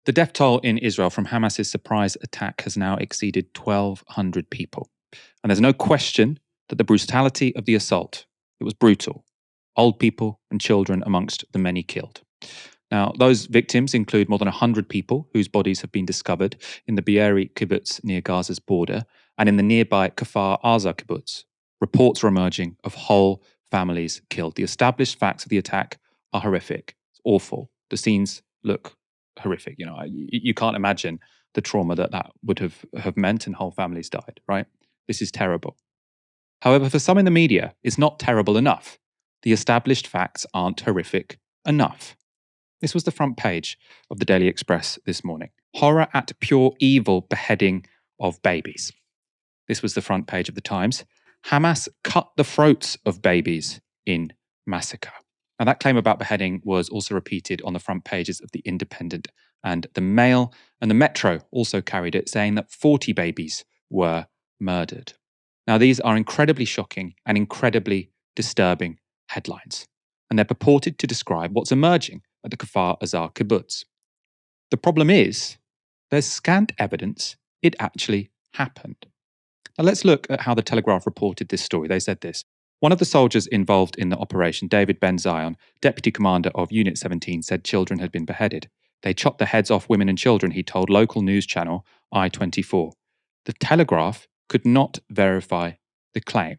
The death toll in Israel from Hamas's surprise attack has now exceeded 1,200 people. And there's no question that the brutality of the assault, it was brutal. Old people and children amongst the many killed. Now, those victims include more than 100 people whose bodies have been discovered in the Be'eri kibbutz near Gaza's border and in the nearby Kfar Aza kibbutz. Reports are emerging of whole families killed. The established facts of the attack are horrific. It's awful. The scenes look horrific. You can't imagine the trauma that would have meant, and whole families died, right? This is terrible. However, for some in the media, it's not terrible enough. The established facts aren't horrific enough. This was the front page of the Daily Express this morning. Horror at pure evil beheading of babies. This was the front page of the Times. Hamas cut the throats of babies in massacre. Now, that claim about beheading was also repeated on the front pages of The Independent and The Mail, and the Metro also carried it, saying that 40 babies were murdered. Now, these are incredibly shocking and incredibly disturbing headlines, and they're purported to describe what's emerging at the Kfar Aza kibbutz. The problem is, there's scant evidence it actually happened. Now, let's look at how the Telegraph reported this story. They said this. One of the soldiers involved in the operation, David Ben Zion, deputy commander of Unit 17, said children had been beheaded. They chopped the heads off women and children, he told local news channel I-24. The Telegraph could not verify the claim.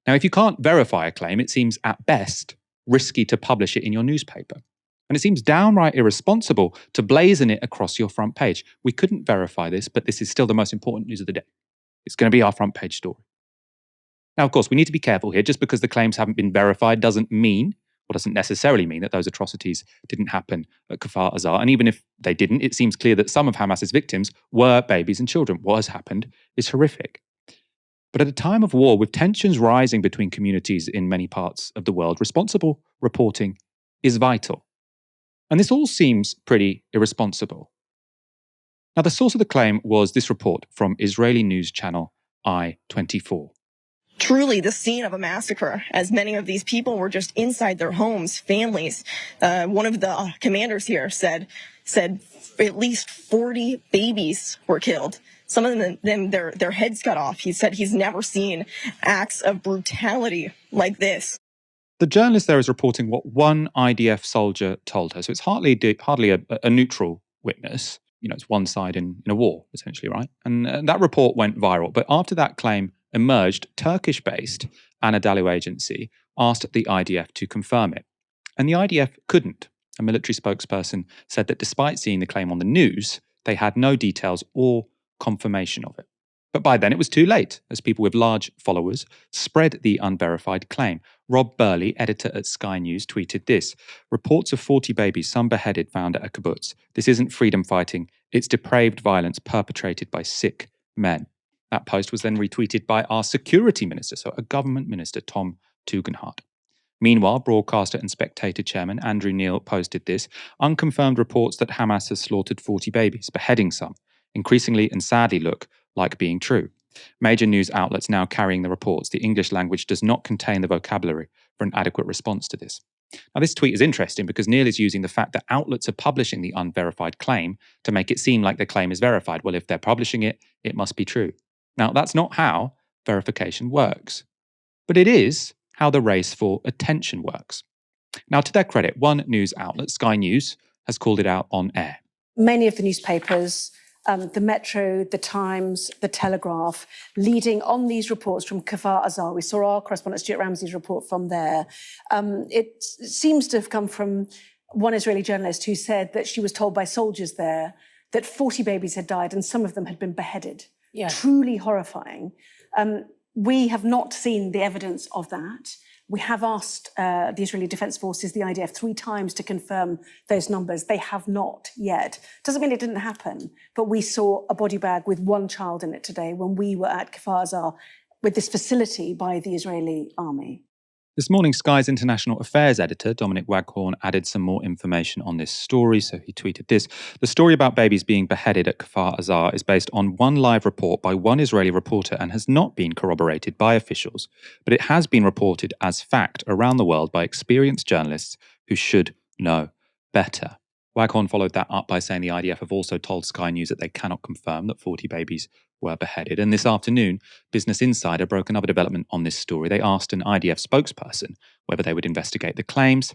Now, if you can't verify a claim, it seems at best risky to publish it in your newspaper. And it seems downright irresponsible to blazon it across your front page. We couldn't verify this, but this is still the most important news of the day. It's going to be our front page story. Now, of course, we need to be careful here. Just because the claims haven't been verified doesn't necessarily mean that those atrocities didn't happen at Kfar Aza. And even if they didn't, it seems clear that some of Hamas's victims were babies and children. What has happened is horrific. But at a time of war, with tensions rising between communities in many parts of the world, responsible reporting is vital. And this all seems pretty irresponsible. Now, the source of the claim was this report from Israeli news channel I-24. Truly the scene of a massacre, as many of these people were just inside their homes, families. One of the commanders here said at least 40 babies were killed. Some of them their heads cut off. He said he's never seen acts of brutality like this. The journalist there is reporting what one IDF soldier told her. So it's hardly a neutral witness. It's one side in a war, essentially, right? And that report went viral. But after that claim emerged, Turkish-based Anadolu agency asked the IDF to confirm it. And the IDF couldn't. A military spokesperson said that despite seeing the claim on the news, they had no details or confirmation of it. But by then it was too late, as people with large followers spread the unverified claim. Rob Burley, editor at Sky News, tweeted this. Reports of 40 babies, some beheaded, found at a kibbutz. This isn't freedom fighting, it's depraved violence perpetrated by sick men. That post was then retweeted by our security minister, so a government minister, Tom Tugendhat. Meanwhile, broadcaster and Spectator chairman Andrew Neil posted this. Unconfirmed reports that Hamas has slaughtered 40 babies, beheading some, increasingly and sadly look like being true. Major news outlets now carrying the reports. The English language does not contain the vocabulary for an adequate response to this. Now, this tweet is interesting because Neil is using the fact that outlets are publishing the unverified claim to make it seem like the claim is verified. Well, if they're publishing it, it must be true. Now, that's not how verification works, but it is how the race for attention works. Now, to their credit, one news outlet, Sky News, has called it out on air. Many of the newspapers, the Metro, the Times, the Telegraph, leading on these reports from Kfar Aza. We saw our correspondent Stuart Ramsey's report from there. It seems to have come from one Israeli journalist who said that she was told by soldiers there that 40 babies had died and some of them had been beheaded. Yeah. Truly horrifying. We have not seen the evidence of that. We have asked the Israeli Defense Forces, the IDF, 3 times to confirm those numbers. They have not yet. Doesn't mean it didn't happen, but we saw a body bag with 1 child in it today when we were at Kfar Aza with this facility by the Israeli army. This morning, Sky's international affairs editor, Dominic Waghorn, added some more information on this story. So he tweeted this. The story about babies being beheaded at Kfar Aza is based on one live report by one Israeli reporter and has not been corroborated by officials. But it has been reported as fact around the world by experienced journalists who should know better. Waghorn followed that up by saying the IDF have also told Sky News that they cannot confirm that 40 babies were beheaded. And this afternoon, Business Insider broke another development on this story. They asked an IDF spokesperson whether they would investigate the claims.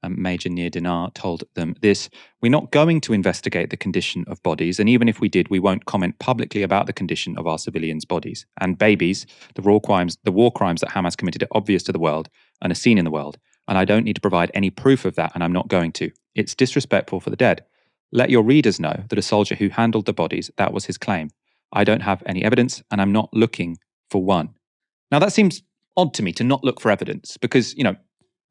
Major Nir Dinar told them this: "We're not going to investigate the condition of bodies, and even if we did, we won't comment publicly about the condition of our civilians' bodies. And babies, the war crimes that Hamas committed are obvious to the world and are seen in the world. And I don't need to provide any proof of that, and I'm not going to. It's disrespectful for the dead. Let your readers know that a soldier who handled the bodies, that was his claim. I don't have any evidence, and I'm not looking for one." Now, that seems odd to me, to not look for evidence, because, the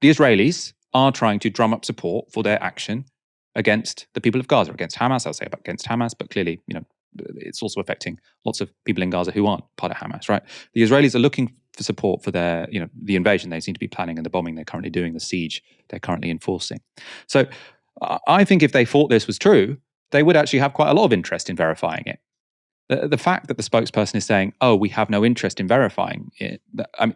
Israelis are trying to drum up support for their action against the people of Gaza, against Hamas. I'll say about against Hamas, but clearly, it's also affecting lots of people in Gaza who aren't part of Hamas, right? The Israelis are looking for support for their, the invasion they seem to be planning and the bombing they're currently doing, the siege they're currently enforcing. So I think if they thought this was true, they would actually have quite a lot of interest in verifying it. The fact that the spokesperson is saying, "Oh, we have no interest in verifying it,"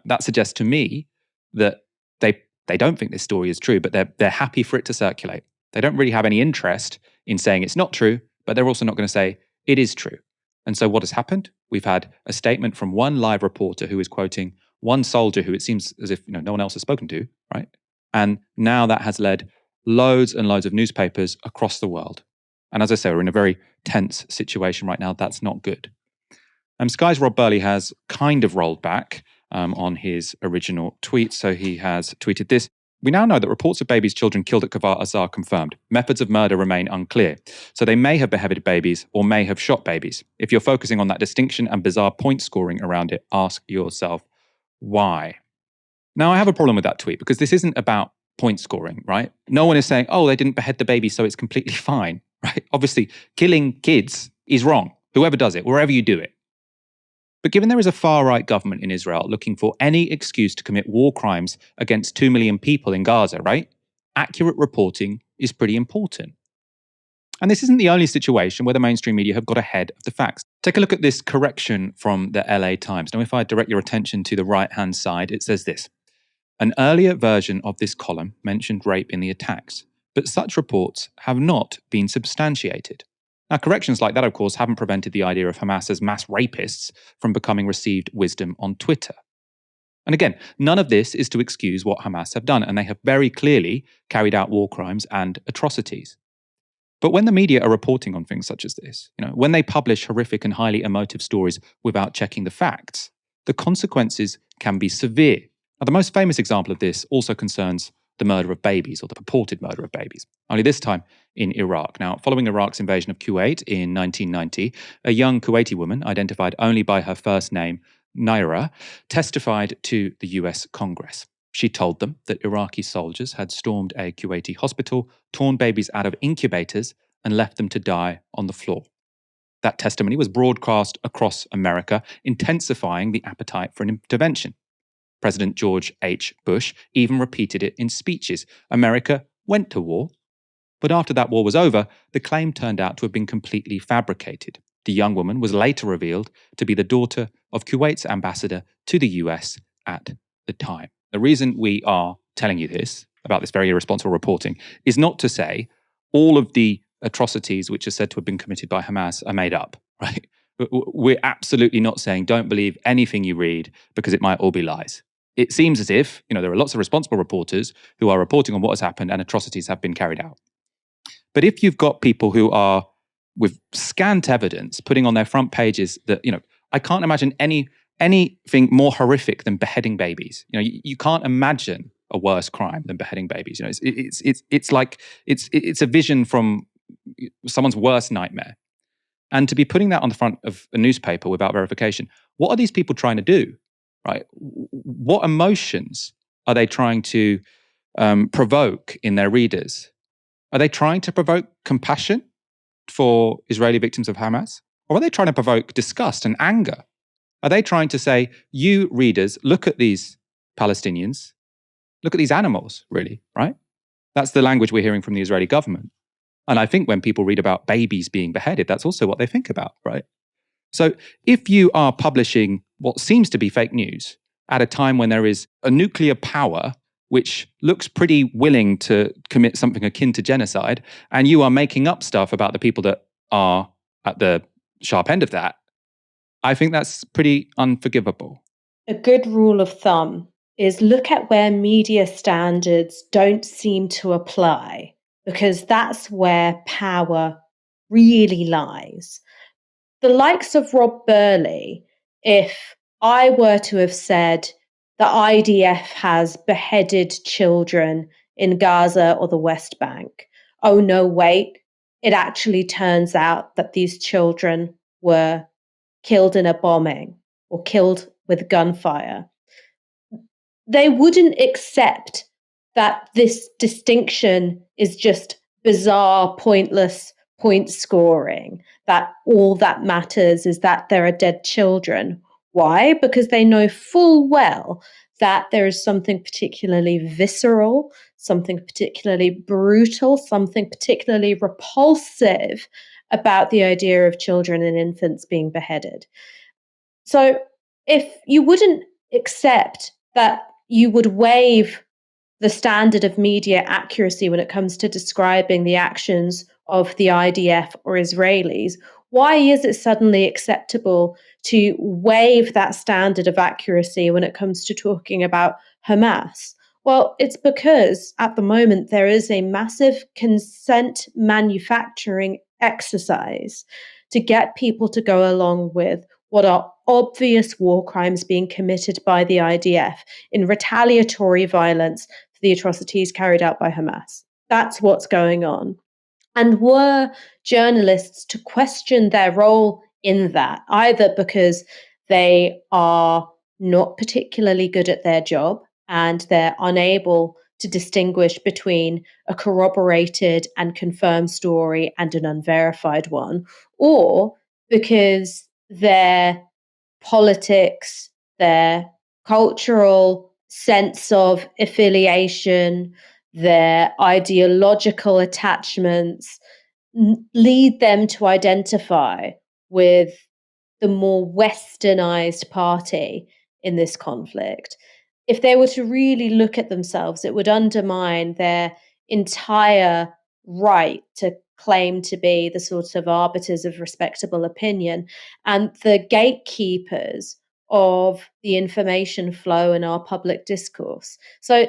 that suggests to me that they don't think this story is true, but they're happy for it to circulate. They don't really have any interest in saying it's not true, but they're also not going to say it is true. And so what has happened? We've had a statement from one live reporter who is quoting one soldier who it seems as if no one else has spoken to, right? And now that has led loads and loads of newspapers across the world. And as I say, we're in a very tense situation right now. That's not good. Sky's Rob Burley has kind of rolled back on his original tweet. So he has tweeted this: "We now know that reports of babies, children killed at Kfar Aza are confirmed. Methods of murder remain unclear. So they may have beheaded babies or may have shot babies. If you're focusing on that distinction and bizarre point scoring around it, ask yourself why." Now, I have a problem with that tweet because this isn't about point scoring, right? No one is saying, "Oh, they didn't behead the baby, so it's completely fine," right? Obviously, killing kids is wrong, whoever does it, wherever you do it. But given there is a far-right government in Israel looking for any excuse to commit war crimes against 2 million people in Gaza, right? Accurate reporting is pretty important. And this isn't the only situation where the mainstream media have got ahead of the facts. Take a look at this correction from the LA Times. Now, if I direct your attention to the right-hand side, it says this: "An earlier version of this column mentioned rape in the attacks, but such reports have not been substantiated." Now, corrections like that, of course, haven't prevented the idea of Hamas as mass rapists from becoming received wisdom on Twitter. And again, none of this is to excuse what Hamas have done, and they have very clearly carried out war crimes and atrocities. But when the media are reporting on things such as this, when they publish horrific and highly emotive stories without checking the facts, the consequences can be severe. Now, the most famous example of this also concerns the murder of babies, or the purported murder of babies, only this time in Iraq. Now, following Iraq's invasion of Kuwait in 1990, a young Kuwaiti woman, identified only by her first name, Naira, testified to the US Congress. She told them that Iraqi soldiers had stormed a Kuwaiti hospital, torn babies out of incubators, and left them to die on the floor. That testimony was broadcast across America, intensifying the appetite for an intervention. President George H. Bush even repeated it in speeches. America went to war, but after that war was over, the claim turned out to have been completely fabricated. The young woman was later revealed to be the daughter of Kuwait's ambassador to the US at the time. The reason we are telling you this, about this very irresponsible reporting, is not to say all of the atrocities which are said to have been committed by Hamas are made up, right? We're absolutely not saying don't believe anything you read because it might all be lies. It seems as if, there are lots of responsible reporters who are reporting on what has happened and atrocities have been carried out. But if you've got people who are, with scant evidence, putting on their front pages that, I can't imagine anything more horrific than beheading babies. You can't imagine a worse crime than beheading babies. It's like it's a vision from someone's worst nightmare. And to be putting that on the front of a newspaper without verification, what are these people trying to do? Right? What emotions are they trying to provoke in their readers? Are they trying to provoke compassion for Israeli victims of Hamas? Or are they trying to provoke disgust and anger? Are they trying to say, you readers, look at these Palestinians, look at these animals, really, right? That's the language we're hearing from the Israeli government. And I think when people read about babies being beheaded, that's also what they think about, right? So if you are publishing what seems to be fake news at a time when there is a nuclear power which looks pretty willing to commit something akin to genocide, and you are making up stuff about the people that are at the sharp end of that, I think that's pretty unforgivable. A good rule of thumb is look at where media standards don't seem to apply, because that's where power really lies. The likes of Rob Burley, if I were to have said the IDF has beheaded children in Gaza or the West Bank, oh no, wait, it actually turns out that these children were killed in a bombing or killed with gunfire, they wouldn't accept that this distinction is just bizarre, pointless point scoring, that all that matters is that there are dead children. Why? Because they know full well that there is something particularly visceral, something particularly brutal, something particularly repulsive about the idea of children and infants being beheaded. So if you wouldn't accept that you would waive the standard of media accuracy when it comes to describing the actions of the IDF or Israelis, why is it suddenly acceptable to waive that standard of accuracy when it comes to talking about Hamas? Well, it's because at the moment there is a massive consent manufacturing exercise to get people to go along with what are obvious war crimes being committed by the IDF in retaliatory violence for the atrocities carried out by Hamas. That's what's going on. And were journalists to question their role in that, either because they are not particularly good at their job and they're unable to distinguish between a corroborated and confirmed story and an unverified one, or because their politics, their cultural sense of affiliation, their ideological attachments lead them to identify with the more westernized party in this conflict. If they were to really look at themselves, it would undermine their entire right to claim to be the sort of arbiters of respectable opinion and the gatekeepers of the information flow in our public discourse. So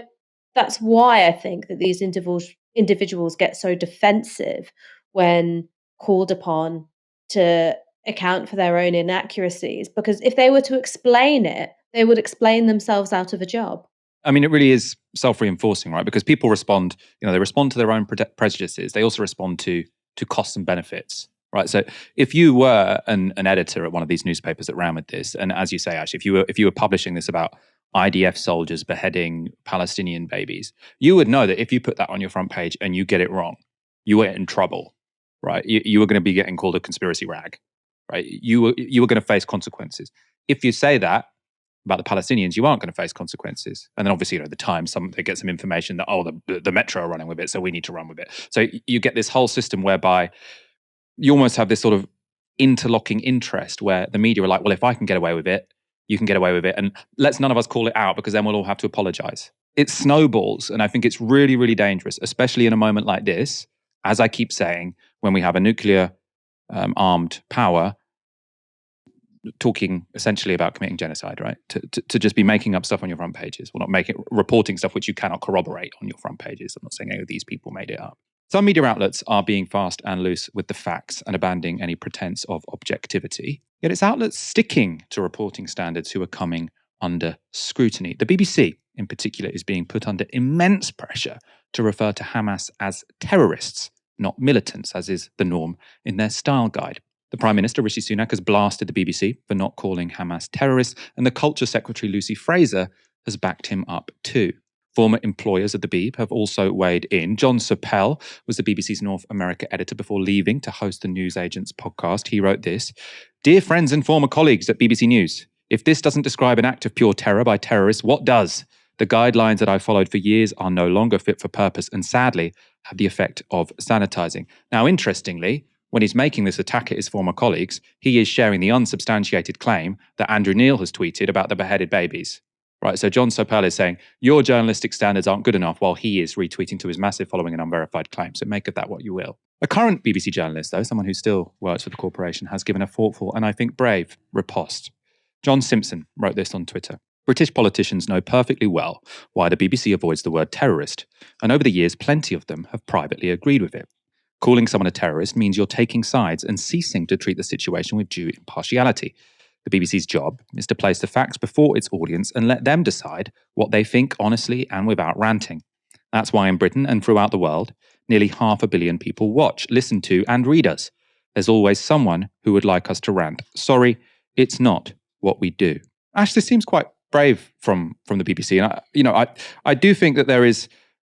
that's why I think that these individuals get so defensive when called upon to account for their own inaccuracies, because if they were to explain it, they would explain themselves out of a job. I mean, it really is self-reinforcing, right? Because people respond, they respond to their own prejudices. They also respond to costs and benefits, right? So if you were an editor at one of these newspapers that ran with this, and as you say, Ash, if you were publishing this about IDF soldiers beheading Palestinian babies, you would know that if you put that on your front page and you get it wrong, you were in trouble, right? You were going to be getting called a conspiracy rag, right? You were going to face consequences. If you say that about the Palestinians, you aren't going to face consequences. And then obviously, the Times, they get some information that, the Metro are running with it, so we need to run with it. So you get this whole system whereby you almost have this sort of interlocking interest where the media are like, well, if I can get away with it, you can get away with it. And let's none of us call it out because then we'll all have to apologize. It snowballs. And I think it's really, really dangerous, especially in a moment like this, as I keep saying, when we have a nuclear armed power talking essentially about committing genocide, right? To just be making up stuff on your front pages, or not reporting stuff which you cannot corroborate on your front pages. I'm not saying any of these people made it up. Some media outlets are being fast and loose with the facts and abandoning any pretense of objectivity. Yet it's outlets sticking to reporting standards who are coming under scrutiny. The BBC, in particular, is being put under immense pressure to refer to Hamas as terrorists, not militants, as is the norm in their style guide. The Prime Minister, Rishi Sunak, has blasted the BBC for not calling Hamas terrorists, and the Culture Secretary, Lucy Fraser, has backed him up too. Former employers of the Beeb have also weighed in. John Seppel was the BBC's North America editor before leaving to host the Newsagents podcast. He wrote this: "Dear friends and former colleagues at BBC News, if this doesn't describe an act of pure terror by terrorists, what does? The guidelines that I followed for years are no longer fit for purpose and sadly have the effect of sanitizing." Now, interestingly, when he's making this attack at his former colleagues, he is sharing the unsubstantiated claim that Andrew Neil has tweeted about the beheaded babies. right? So John Sopel is saying, your journalistic standards aren't good enough, while he is retweeting to his massive following an unverified claim. So make of that what you will. A current BBC journalist, though, someone who still works for the corporation, has given a thoughtful and I think brave riposte. John Simpson wrote this on Twitter. British politicians know perfectly well why the BBC avoids the word terrorist, and over the years, plenty of them have privately agreed with it. Calling someone a terrorist means you're taking sides and ceasing to treat the situation with due impartiality. The BBC's job is to place the facts before its audience and let them decide what they think honestly and without ranting. That's why in Britain and throughout the world, nearly 500 million people watch, listen to, and read us. There's always someone who would like us to rant. Sorry, it's not what we do. Ash, this seems quite brave from the BBC, and I do think that there is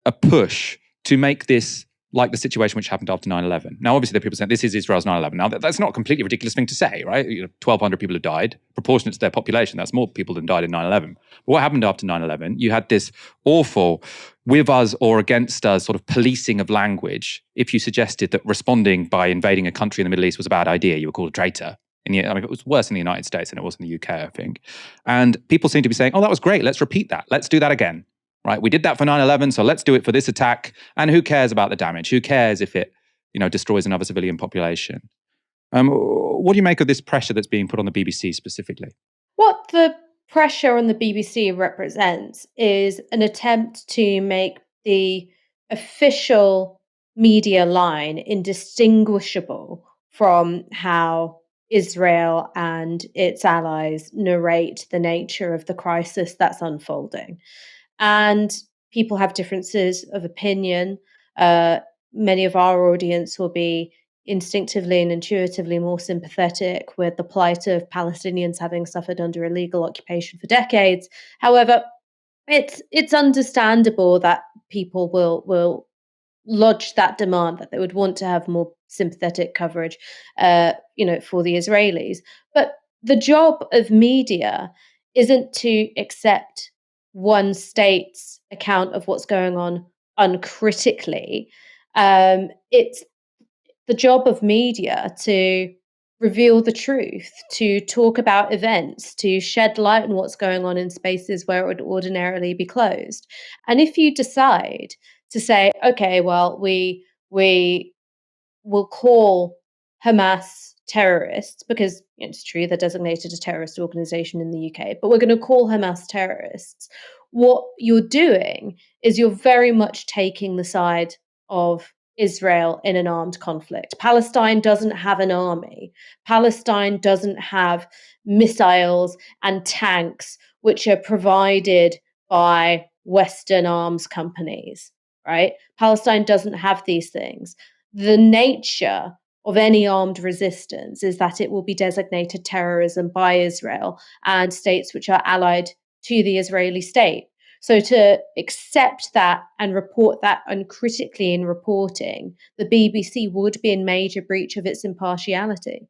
a push to make this like the situation which happened after 9/11. Now, obviously, there are people saying this is Israel's 9/11. Now, that's not a completely ridiculous thing to say, right? 1,200 people have died, proportionate to their population. That's more people than died in 9/11. But what happened after 9/11? You had this awful with us or against us sort of policing of language. If you suggested that responding by invading a country in the Middle East was a bad idea, you were called a traitor. And yet, it was worse in the United States than it was in the UK, I think. And people seem to be saying, oh, that was great. Let's repeat that. Let's do that again. Right? We did that for 9/11, so let's do it for this attack. And who cares about the damage? Who cares if it, destroys another civilian population? What do you make of this pressure that's being put on the BBC specifically? What the pressure on the BBC represents is an attempt to make the official media line indistinguishable from how Israel and its allies narrate the nature of the crisis that's unfolding. And people have differences of opinion. Many of our audience will be instinctively and intuitively more sympathetic with the plight of Palestinians having suffered under illegal occupation for decades. However, it's understandable that people will lodge that demand that they would want to have more sympathetic coverage, for the Israelis. But the job of media isn't to accept one state's account of what's going on uncritically. It's the job of media to reveal the truth, to talk about events, to shed light on what's going on in spaces where it would ordinarily be closed. And if you decide to say, okay, well, we will call Hamas terrorists because it's true they're designated a terrorist organization in the UK, but we're going to call Hamas terrorists. What you're doing is you're very much taking the side of Israel in an armed conflict. Palestine doesn't have an army. Palestine doesn't have missiles and tanks which are provided by Western arms companies, right? Palestine doesn't have these things. The nature of any armed resistance is that it will be designated terrorism by Israel and states which are allied to the Israeli state. So to accept that and report that uncritically in reporting, the BBC would be in major breach of its impartiality.